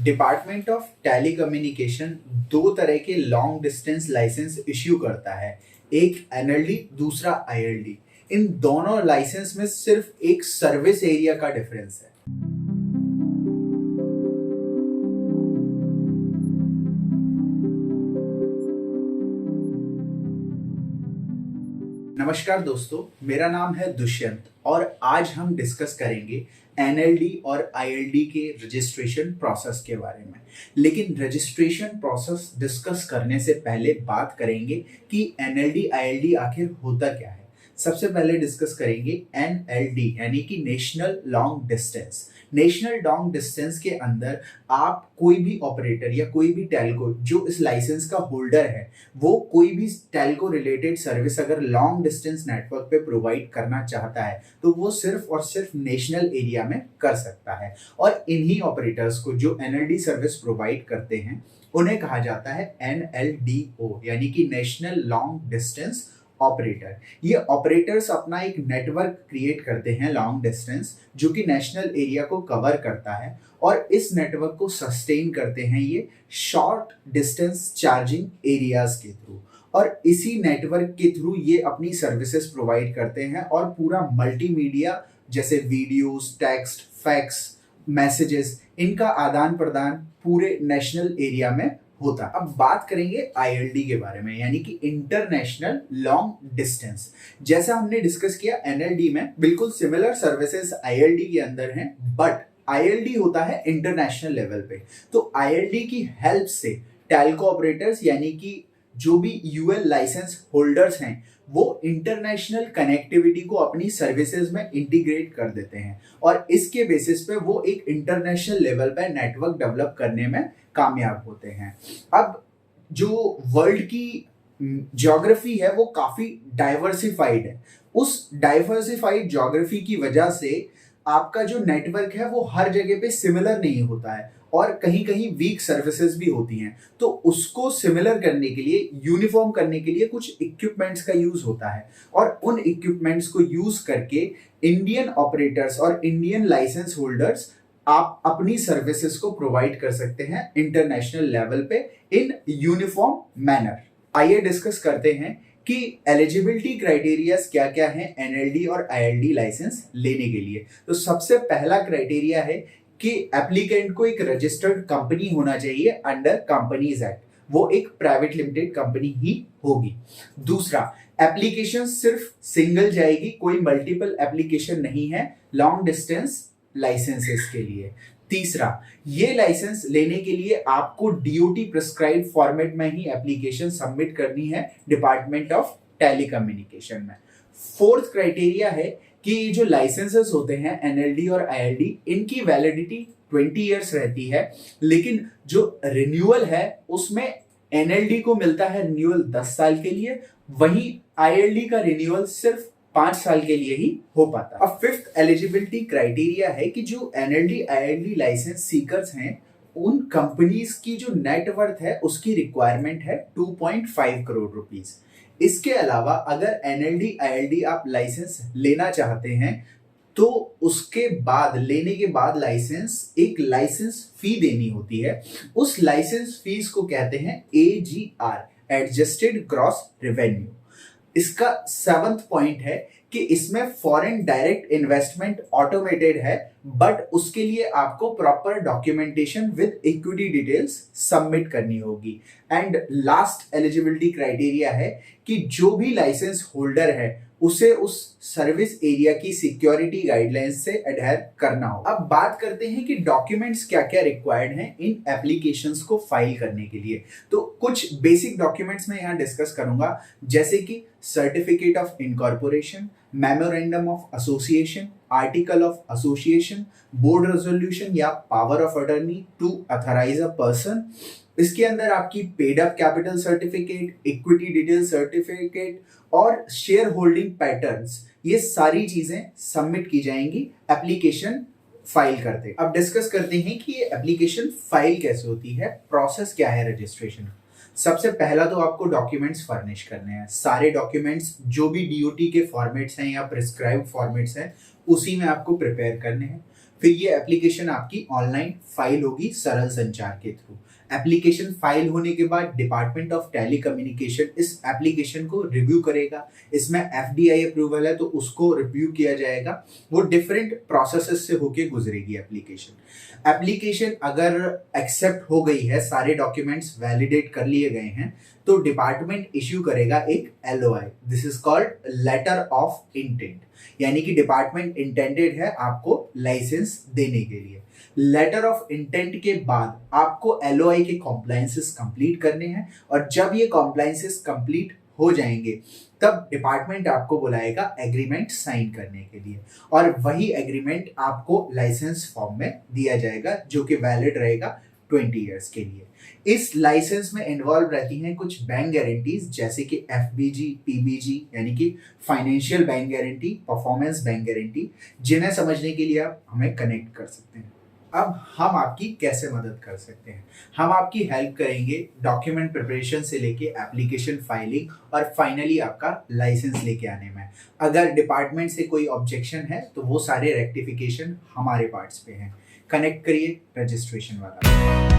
Department of telecommunication दो तरह के लॉन्ग डिस्टेंस लाइसेंस इश्यू करता है, एक एनएलडी दूसरा आईएलडी। इन दोनों लाइसेंस में सिर्फ एक सर्विस एरिया का डिफरेंस है। नमस्कार दोस्तों, मेरा नाम है दुष्यंत और आज हम डिस्कस करेंगे एनएलडी और आईएलडी के रजिस्ट्रेशन प्रोसेस के बारे में। लेकिन रजिस्ट्रेशन प्रोसेस डिस्कस करने से पहले बात करेंगे कि एनएलडी आईएलडी आखिर होता क्या है। सबसे पहले डिस्कस करेंगे एनएलडी यानी कि national long distance. National long distance के अंदर आप कोई भी ऑपरेटर या कोई भी टेलको जो इस लाइसेंस का होल्डर है, वो कोई भी टेलको रिलेटेड सर्विस अगर लॉन्ग डिस्टेंस नेटवर्क पे प्रोवाइड करना चाहता है तो वो सिर्फ और सिर्फ नेशनल एरिया में कर सकता है। और इन्हीं ऑपरेटर्स को जो एनएलडी सर्विस प्रोवाइड करते हैं उन्हें कहा जाता है एनएलडीओ यानी कि नेशनल लॉन्ग डिस्टेंस ऑपरेटर। ये ऑपरेटर्स अपना एक नेटवर्क क्रिएट करते हैं लॉन्ग डिस्टेंस जो कि नेशनल एरिया को कवर करता है और इस नेटवर्क को सस्टेन करते हैं ये शॉर्ट डिस्टेंस चार्जिंग एरियाज के थ्रू। और इसी नेटवर्क के थ्रू ये अपनी सर्विसेज प्रोवाइड करते हैं और पूरा मल्टीमीडिया जैसे वीडियोस, टेक्स्ट, फैक्स, मैसेजेस, इनका आदान प्रदान पूरे नेशनल एरिया में होता। अब बात करेंगे आईएलडी के बारे में यानी कि इंटरनेशनल लॉन्ग डिस्टेंस। जैसा हमने डिस्कस किया एनएलडी में बिल्कुल सिमिलर सर्विसेज आईएलडी के अंदर हैं, बट आईएलडी होता है इंटरनेशनल लेवल पे। तो आईएलडी की हेल्प से टेलको ऑपरेटर्स यानी कि जो भी यूएल लाइसेंस होल्डर्स हैं वो इंटरनेशनल कनेक्टिविटी को अपनी सर्विसेज में इंटीग्रेट कर देते हैं और इसके बेसिस पे वो एक इंटरनेशनल लेवल पे नेटवर्क डेवलप करने में कामयाब होते हैं। अब जो वर्ल्ड की ज्योग्राफी है वो काफी डाइवर्सिफाइड है। उस डाइवर्सिफाइड ज्योग्राफी की वजह से आपका जो नेटवर्क है वो हर जगह पे सिमिलर नहीं होता है और कहीं कहीं वीक सर्विसेज भी होती हैं। तो उसको सिमिलर करने के लिए, यूनिफॉर्म करने के लिए कुछ इक्विपमेंट्स का यूज होता है और उन इक्विपमेंट्स को यूज करके इंडियन ऑपरेटर्स और इंडियन लाइसेंस होल्डर्स आप अपनी सर्विसेज को प्रोवाइड कर सकते हैं इंटरनेशनल लेवल पे इन यूनिफॉर्म मैनर। आइए डिस्कस करते हैं कि एलिजिबिलिटी क्राइटेरियाज क्या क्या हैं एनएलडी और आईएलडी लाइसेंस लेने के लिए। तो सबसे पहला क्राइटेरिया है कि एप्लीकेंट को एक रजिस्टर्ड कंपनी होना चाहिए अंडर कंपनीज एक्ट, वो एक प्राइवेट लिमिटेड कंपनी ही होगी। दूसरा, एप्लीकेशन सिर्फ सिंगल जाएगी, कोई मल्टीपल एप्लीकेशन नहीं है लॉन्ग डिस्टेंस लाइसेंसेस के लिए। तीसरा, ये लाइसेंस लेने के लिए आपको डीओटी प्रिस्क्राइब्ड फॉर्मेट में ही एप्लीकेशन सबमिट करनी है डिपार्टमेंट ऑफ टेलीकम्युनिकेशन में। फोर्थ क्राइटेरिया है कि जो लाइसेंसेस होते हैं एनएलडी और आईएलडी, इनकी वैलिडिटी 20 इयर्स रहती है, लेकिन जो रिन्यूअल है उसमें एनएलडी को मिलता है रिन्यूअल 10 साल के लिए, वहीं आईएलडी का रिन्यूअल सिर्फ 5 साल के लिए ही हो पाता। अब फिफ्थ एलिजिबिलिटी क्राइटेरिया है कि जो एनएलडी आईएलडी लाइसेंस सीकर्स हैं उन कंपनीज की जो नेटवर्थ है उसकी रिक्वायरमेंट है 2.5 करोड़ रुपीस। इसके अलावा अगर एनएलडी आईएलडी आप लाइसेंस लेना चाहते हैं तो उसके बाद, लेने के बाद एक लाइसेंस फी देनी होती है। उस लाइसेंस फीस को कहते हैं एजीआर, एडजस्टेड ग्रॉस रेवेन्यू। इसका 7th पॉइंट है कि इसमें फॉरेन डायरेक्ट इन्वेस्टमेंट ऑटोमेटेड है, बट उसके लिए आपको proper documentation with equity details submit करनी होगी। एंड लास्ट एलिजिबिलिटी क्राइटेरिया है कि जो भी लाइसेंस होल्डर है उसे उस सर्विस एरिया की सिक्योरिटी गाइडलाइंस से एडहेयर करना हो। अब बात करते हैं कि डॉक्यूमेंट्स क्या क्या रिक्वायर्ड हैं इन एप्लीकेशंस को फाइल करने के लिए। तो कुछ बेसिक डॉक्यूमेंट्स मैं यहाँ डिस्कस करूंगा, जैसे कि certificate of incorporation, memorandum of association, article of association, board resolution या power of attorney to authorize a person. इसके अंदर आपकी paid up capital certificate, equity detail certificate और शेयर होल्डिंग पैटर्न्स, ये सारी चीजें सबमिट की जाएंगी एप्लीकेशन फाइल करते। अब डिस्कस करते हैं कि ये एप्लीकेशन फाइल कैसे होती है, प्रोसेस क्या है रजिस्ट्रेशन। सबसे पहला तो आपको डॉक्यूमेंट्स फर्निश करने हैं। सारे डॉक्यूमेंट्स जो भी डीओटी के फॉर्मेट्स हैं या प्रिस्क्राइब्ड फॉर्मेट्स हैं उसी में आपको प्रिपेयर करने हैं। फिर ये एप्लीकेशन आपकी ऑनलाइन फाइल होगी सरल संचार के थ्रू। एप्लीकेशन फाइल होने के बाद डिपार्टमेंट ऑफ टेलीकम्युनिकेशन इस एप्लीकेशन को रिव्यू करेगा। इसमें एफडीआई अप्रूवल है तो उसको रिव्यू किया जाएगा। वो डिफरेंट प्रोसेसेस से होके गुजरेगी एप्लीकेशन। एप्लीकेशन अगर एक्सेप्ट हो गई है, सारे डॉक्यूमेंट्स वैलिडेट कर लिए गए हैं, तो डिपार्टमेंट इश्यू करेगा एक LOI. This is called letter of intent, यानी कि डिपार्टमेंट इंटेंडेड है आपको लाइसेंस देने के लिए। लेटर ऑफ इंटेंट के बाद आपको एलओआई के कॉम्प्लायंसेस कंप्लीट करने हैं, और जब ये कॉम्प्लायंसेस कंप्लीट हो जाएंगे तब डिपार्टमेंट आपको बुलाएगा एग्रीमेंट साइन करने के लिए, और वही एग्रीमेंट आपको लाइसेंस फॉर्म में दिया जाएगा जो कि वैलिड रहेगा 20 ईयर्स के लिए। इस लाइसेंस में इन्वॉल्व रहती हैं कुछ बैंक गारंटीज, जैसे कि एफबीजी, पीबीजी यानी कि financial bank guarantee, performance bank guarantee, जिन्हें समझने के लिए आप हमें कनेक्ट कर सकते हैं। अब हम आपकी कैसे मदद कर सकते हैं? हम आपकी हेल्प करेंगे डॉक्यूमेंट प्रिपरेशन से लेके एप्लीकेशन फाइलिंग और फाइनली आपका लाइसेंस लेके आने में। अगर डिपार्टमेंट से कोई ऑब्जेक्शन है तो वो सारे रेक्टिफिकेशन हमारे पार्ट्स पे हैं। कनेक्ट करिए रजिस्ट्रेशन वाला।